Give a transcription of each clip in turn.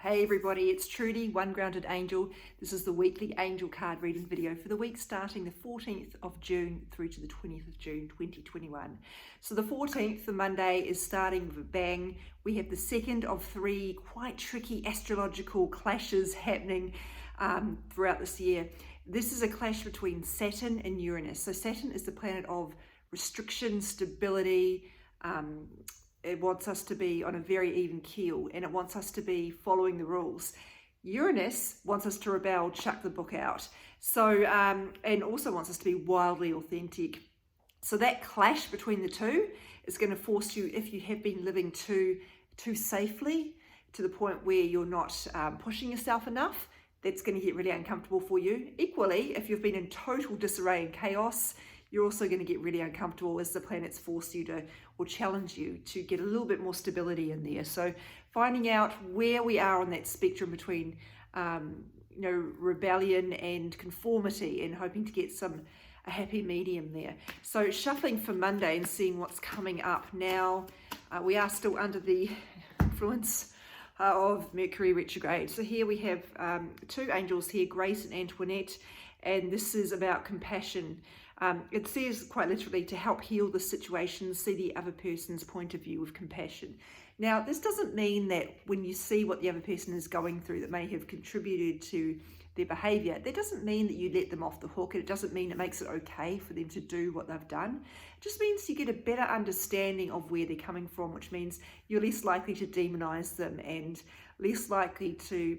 Hey everybody, it's Trudy, One Grounded Angel. This is the weekly angel card reading video for the week starting the 14th of June through to the 20th of June 2021. So the 14th, the Monday, is starting with a bang. We have the second of three quite tricky astrological clashes happening throughout this year. This is a clash between Saturn and Uranus. So Saturn is the planet of restriction, stability. It wants us to be on a very even keel, and it wants us to be following the rules. Uranus wants us to rebel, chuck the book out. So, and also wants us to be wildly authentic. So that clash between the two is going to force you, if you have been living too safely to the point where you're not pushing yourself enough, that's going to get really uncomfortable for you. Equally, if you've been in total disarray and chaos, you're also going to get really uncomfortable as the planets force you to, or challenge you to get a little bit more stability in there. So finding out where we are on that spectrum between, rebellion and conformity, and hoping to get a happy medium there. So shuffling for Monday and seeing what's coming up now. We are still under the influence of Mercury retrograde. So here we have two angels here, Grace and Antoinette, and this is about compassion. It says quite literally to help heal the situation, see the other person's point of view with compassion. Now, this doesn't mean that when you see what the other person is going through that may have contributed to their behavior, that doesn't mean that you let them off the hook. It doesn't mean it makes it okay for them to do what they've done. It just means you get a better understanding of where they're coming from, which means you're less likely to demonize them and less likely to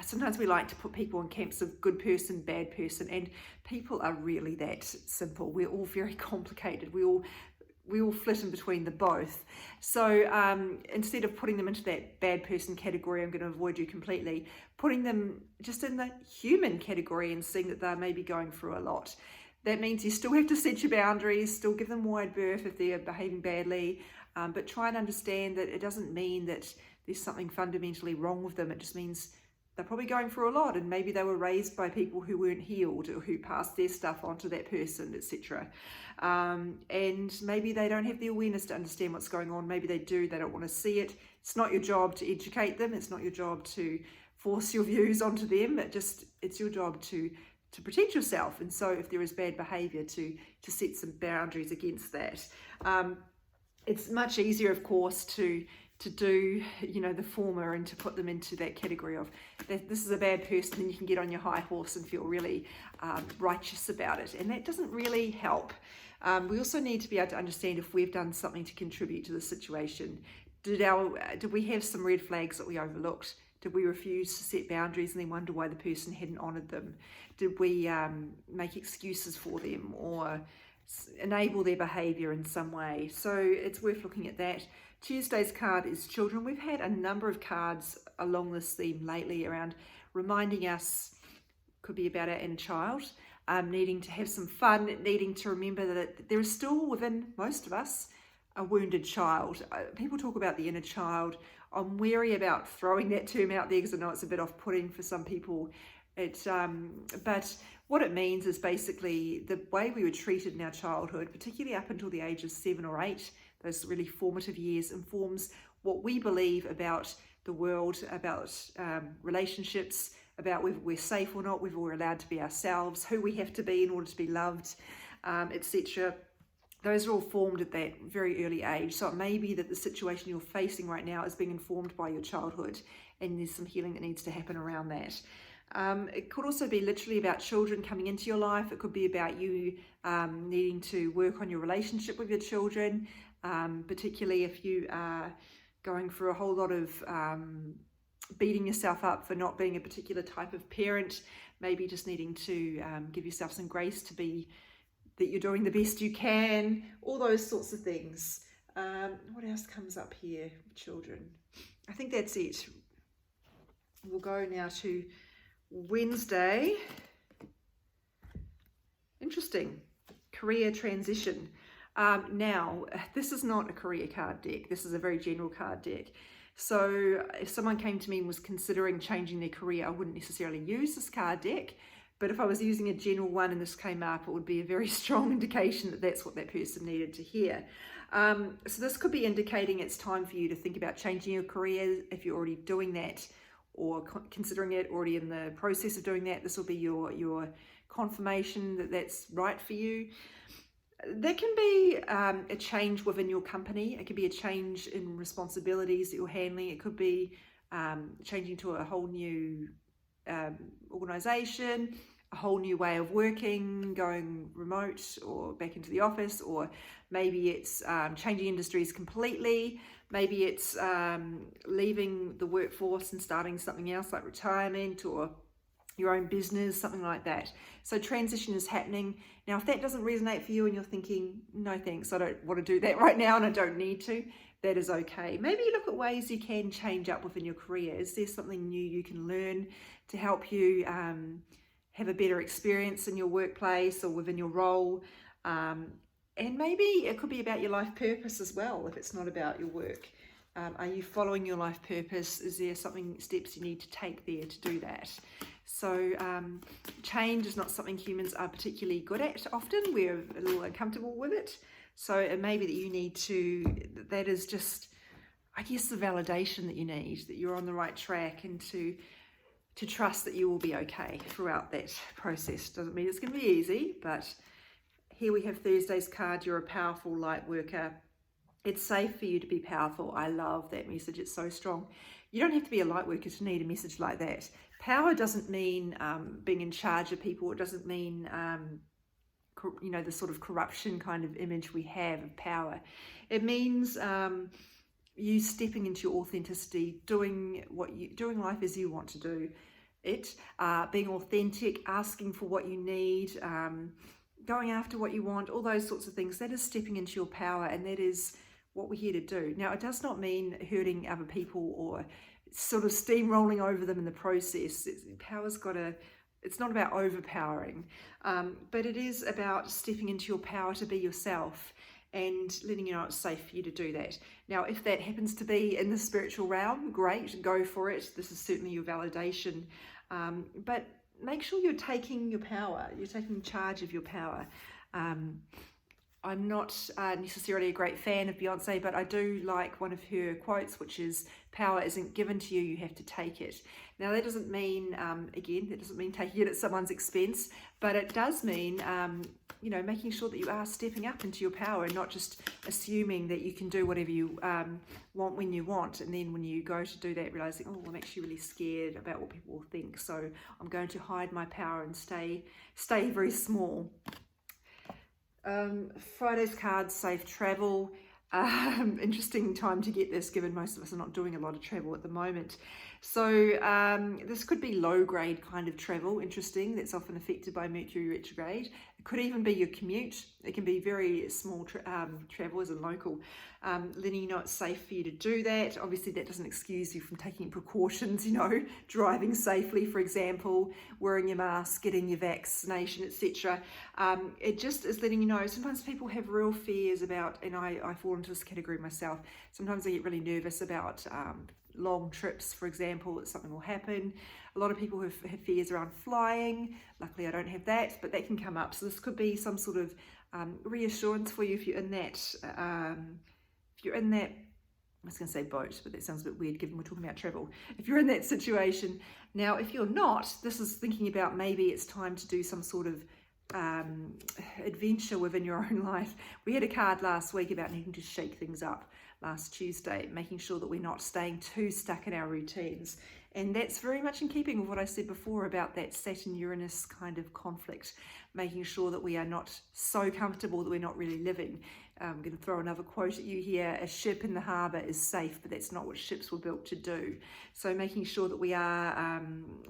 sometimes we like to put people in camps of good person, bad person, and people are really that simple. We're all very complicated. We all flit in between the both. So instead of putting them into that bad person category, I'm going to avoid you completely, putting them just in the human category and seeing that they're maybe going through a lot. That means you still have to set your boundaries, still give them wide berth if they're behaving badly, but try and understand that it doesn't mean that there's something fundamentally wrong with them. It just means they're probably going through a lot, and maybe they were raised by people who weren't healed or who passed their stuff on to that person, etc. And maybe they don't have the awareness to understand what's going on. Maybe they do, they don't want to see it. It's not your job to educate them. It's not your job to force your views onto them. It's your job to protect yourself. And so if there is bad behavior, to set some boundaries against that. It's much easier, of course, to do, the former and to put them into that category of this is a bad person, and you can get on your high horse and feel really righteous about it. And that doesn't really help. We also need to be able to understand if we've done something to contribute to the situation. Did we have some red flags that we overlooked? Did we refuse to set boundaries and then wonder why the person hadn't honoured them? Did we make excuses for them or enable their behaviour in some way? So it's worth looking at that. Tuesday's card is children. We've had a number of cards along this theme lately around reminding us, could be about our inner child, needing to have some fun, needing to remember that there is still within most of us a wounded child. People talk about the inner child. I'm wary about throwing that term out there because I know it's a bit off-putting for some people. But what it means is basically the way we were treated in our childhood, particularly up until the age of 7 or 8, those really formative years, informs what we believe about the world, about relationships, about whether we're safe or not, whether we're allowed to be ourselves, who we have to be in order to be loved, etc. Those are all formed at that very early age. So it may be that the situation you're facing right now is being informed by your childhood, and there's some healing that needs to happen around that. It could also be literally about children coming into your life. It could be about you needing to work on your relationship with your children, particularly if you are going through a whole lot of beating yourself up for not being a particular type of parent, maybe just needing to give yourself some grace to be that you're doing the best you can, all those sorts of things. What else comes up here? Children. I think that's it. We'll go now to Wednesday. Interesting. Career transition. Now, this is not a career card deck. This is a very general card deck. So if someone came to me and was considering changing their career, I wouldn't necessarily use this card deck. But if I was using a general one and this came up, it would be a very strong indication that that's what that person needed to hear. So this could be indicating it's time for you to think about changing your career if you're already doing that, or considering it, already in the process of doing that. This will be your confirmation that that's right for you. There can be a change within your company. It could be a change in responsibilities that you're handling. It could be changing to a whole new organization, a whole new way of working, going remote or back into the office, or maybe it's changing industries completely. Maybe it's leaving the workforce and starting something else like retirement or your own business, something like that. So transition is happening. Now, if that doesn't resonate for you and you're thinking, no thanks, I don't want to do that right now and I don't need to, that is okay. Maybe look at ways you can change up within your career. Is there something new you can learn to help you have a better experience in your workplace or within your role? And maybe it could be about your life purpose as well, if it's not about your work. Are you following your life purpose? Is there steps you need to take there to do that? So change is not something humans are particularly good at often. We're a little uncomfortable with it. So it may be that you need to, that is just, I guess, the validation that you need, that you're on the right track, and to trust that you will be okay throughout that process. Doesn't mean it's going to be easy, but here we have Thursday's card. You're a powerful light worker. It's safe for you to be powerful. I love that message. It's so strong. You don't have to be a light worker to need a message like that. Power doesn't mean being in charge of people. It doesn't mean, the sort of corruption kind of image we have of power. It means you stepping into your authenticity, doing life as you want to do it, being authentic, asking for what you need, going after what you want, all those sorts of things. That is stepping into your power, and that is what we're here to do. Now, it does not mean hurting other people or sort of steamrolling over them in the process. It's not about overpowering, but it is about stepping into your power to be yourself and letting you know it's safe for you to do that. Now, if that happens to be in the spiritual realm, great, go for it. This is certainly your validation, but make sure you're taking your power, you're taking charge of your power. I'm not necessarily a great fan of Beyonce, but I do like one of her quotes, which is, power isn't given to you, you have to take it. Now, that doesn't mean, that doesn't mean taking it at someone's expense, but it does mean, making sure that you are stepping up into your power and not just assuming that you can do whatever you want when you want. And then when you go to do that, realizing, oh, I'm actually really scared about what people will think. So I'm going to hide my power and stay very small. Friday's cards, safe travel. Interesting time to get this, given most of us are not doing a lot of travel at the moment. So this could be low grade kind of travel. Interesting. That's often affected by Mercury retrograde. It could even be your commute. It can be very small travel as a local. Letting you know it's safe for you to do that. Obviously, that doesn't excuse you from taking precautions, driving safely, for example, wearing your mask, getting your vaccination, etc. It just is letting you know, sometimes people have real fears about, and I fall into this category myself, sometimes I get really nervous about long trips, for example, that something will happen. A lot of people have fears around flying. Luckily, I don't have that, but that can come up. So this could be some sort of reassurance for you if you're in that. I was going to say boat, but that sounds a bit weird given we're talking about travel. If you're in that situation. Now, if you're not, this is thinking about maybe it's time to do some sort of adventure within your own life. We had a card last week about needing to shake things up last Tuesday, making sure that we're not staying too stuck in our routines. And that's very much in keeping with what I said before about that Saturn-Uranus kind of conflict, making sure that we are not so comfortable that we're not really living. I'm going to throw another quote at you here. A ship in the harbour is safe, but that's not what ships were built to do. So making sure that we are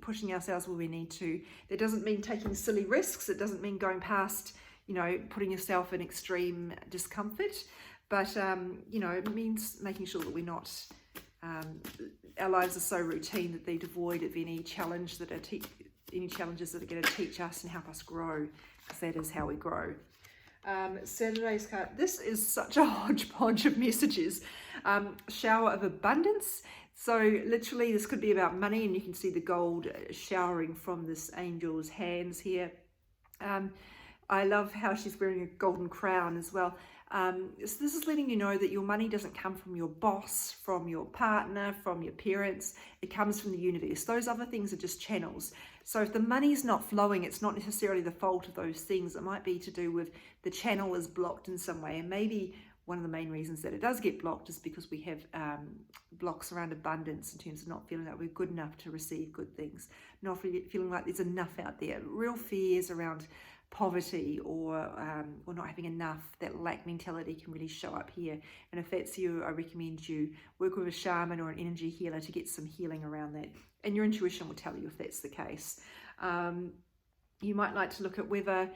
pushing ourselves where we need to. That doesn't mean taking silly risks. It doesn't mean going past, putting yourself in extreme discomfort. But, it means making sure that we're not, our lives are so routine that they're devoid of any challenge any challenges that are going to teach us and help us grow, because that is how we grow. Saturday's card, this is such a hodgepodge of messages. Shower of abundance. So literally this could be about money, and you can see the gold showering from this angel's hands here. I love how she's wearing a golden crown as well. So this is letting you know that your money doesn't come from your boss, from your partner, from your parents. It comes from the universe. Those other things are just channels. So if the money's not flowing, it's not necessarily the fault of those things. It might be to do with the channel is blocked in some way. And maybe one of the main reasons that it does get blocked is because we have blocks around abundance in terms of not feeling like we're good enough to receive good things, not feeling like there's enough out there, real fears around poverty or not having enough. That lack mentality can really show up here. And if that's you, I recommend you work with a shaman or an energy healer to get some healing around that. And your intuition will tell you if that's the case. You might like to look at whether,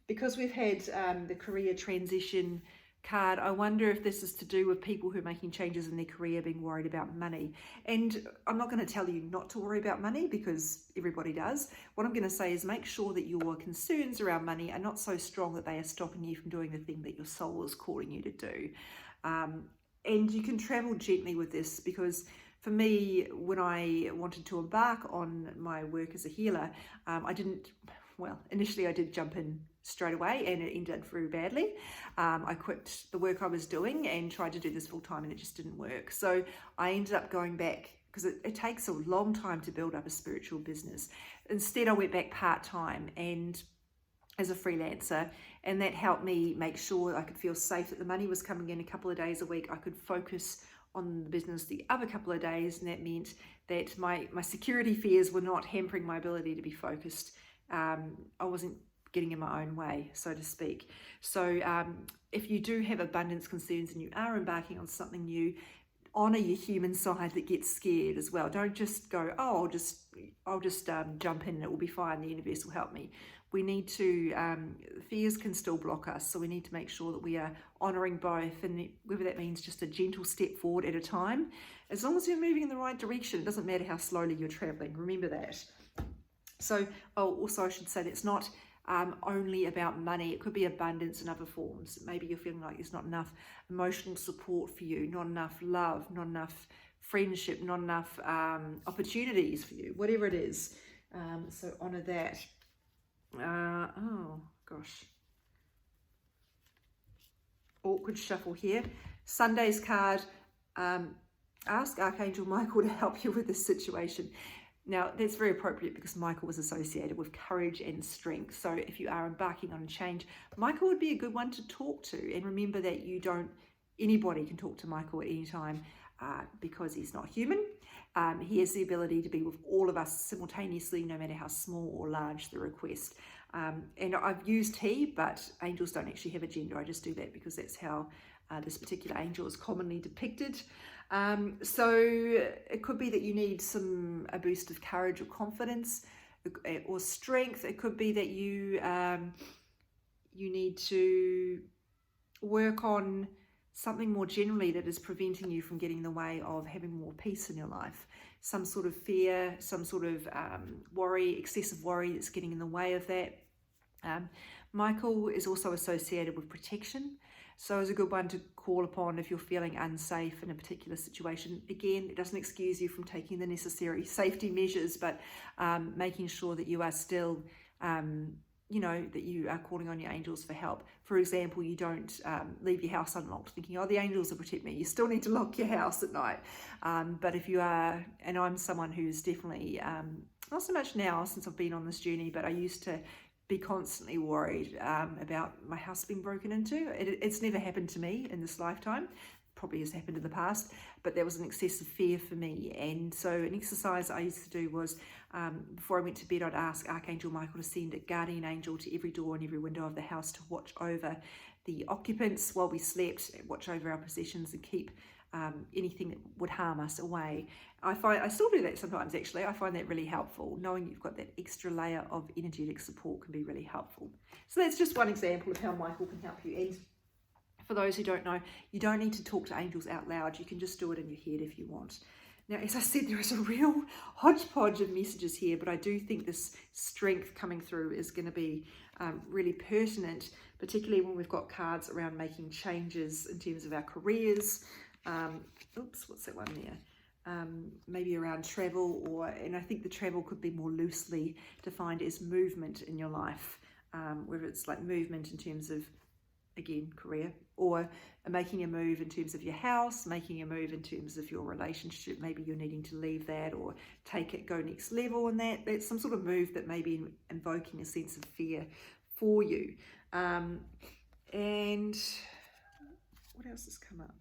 because we've had the career transition card, I wonder if this is to do with people who are making changes in their career being worried about money. And I'm not going to tell you not to worry about money, because everybody does. What I'm going to say is make sure that your concerns around money are not so strong that they are stopping you from doing the thing that your soul is calling you to do. And you can travel gently with this, because for me, when I wanted to embark on my work as a healer, initially I did jump in straight away, and it ended very badly. I quit the work I was doing and tried to do this full time, and it just didn't work. So I ended up going back, because it takes a long time to build up a spiritual business. Instead, I went back part-time and as a freelancer, and that helped me make sure I could feel safe that the money was coming in a couple of days a week. I could focus on the business the other couple of days, and that meant that my security fears were not hampering my ability to be focused. I wasn't getting in my own way, so to speak. So if you do have abundance concerns and you are embarking on something new, honor your human side that gets scared as well. Don't just go, oh, I'll just jump in and it will be fine, the universe will help me. We need to, fears can still block us, so we need to make sure that we are honoring both, and whether that means just a gentle step forward at a time. As long as you're moving in the right direction, it doesn't matter how slowly you're traveling. Remember that. So, also I should say that it's not only about money. It could be abundance in other forms. Maybe you're feeling like there's not enough emotional support for you, not enough love, not enough friendship, not enough opportunities for you, whatever it is. So honor that. Oh gosh, awkward shuffle here. Sunday's card, ask Archangel Michael to help you with this situation. Now, that's very appropriate because Michael was associated with courage and strength. So if you are embarking on a change, Michael would be a good one to talk to. And remember that anybody can talk to Michael at any time because he's not human. He has the ability to be with all of us simultaneously, no matter how small or large the request. And I've used he, but angels don't actually have a gender. I just do that because that's how this particular angel is commonly depicted. So it could be that you need a boost of courage or confidence or strength. It could be that you need to work on something more generally that is preventing you from getting in the way of having more peace in your life. Some sort of fear, some sort of worry, excessive worry that's getting in the way of that. Michael is also associated with protection. So it's a good one to call upon if you're feeling unsafe in a particular situation. Again, it doesn't excuse you from taking the necessary safety measures, but making sure that you are still, that you are calling on your angels for help. For example, you don't leave your house unlocked thinking, oh, the angels will protect me. You still need to lock your house at night. But if you are, and I'm someone who's definitely, not so much now since I've been on this journey, but I used to be constantly worried about my house being broken into. It's never happened to me in this lifetime. Probably has happened in the past, but there was an excessive fear for me. And so an exercise I used to do was before I went to bed, I'd ask Archangel Michael to send a guardian angel to every door and every window of the house to watch over the occupants while we slept, watch over our possessions and keep anything that would harm us away. I still do that sometimes, actually. I find that really helpful. Knowing you've got that extra layer of energetic support can be really helpful. So that's just one example of how Michael can help you. And for those who don't know, you don't need to talk to angels out loud. You can just do it in your head if you want. Now, as I said, there is a real hodgepodge of messages here, but I do think this strength coming through is going to be really pertinent, particularly when we've got cards around making changes in terms of our careers. Oops, what's that one there? maybe around travel, and I think the travel could be more loosely defined as movement in your life, whether it's like movement in terms of, again, career, or making a move in terms of your house, making a move in terms of your relationship. Maybe you're needing to leave that or go next level, and that's some sort of move that may be invoking a sense of fear for you. And what else has come up?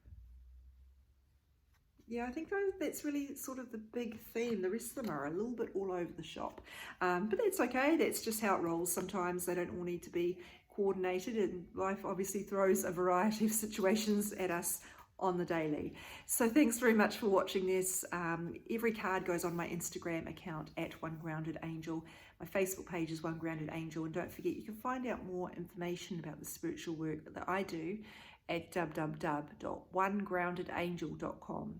Yeah, I think that's really sort of the big theme. The rest of them are a little bit all over the shop. But that's okay. That's just how it rolls. Sometimes they don't all need to be coordinated, and life obviously throws a variety of situations at us on the daily. So thanks very much for watching this. Every card goes on my Instagram account at One Grounded Angel. My Facebook page is One Grounded Angel. And don't forget, you can find out more information about the spiritual work that I do at www.onegroundedangel.com.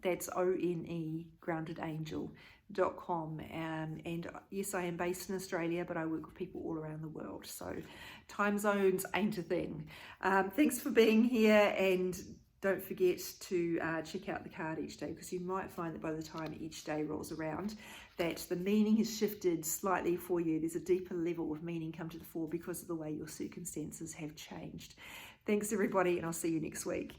That's ONE groundedangel.com. And yes, I am based in Australia, but I work with people all around the world. So time zones ain't a thing. Thanks for being here, and don't forget to check out the card each day, because you might find that by the time each day rolls around that the meaning has shifted slightly for you. There's a deeper level of meaning come to the fore because of the way your circumstances have changed. Thanks everybody, and I'll see you next week.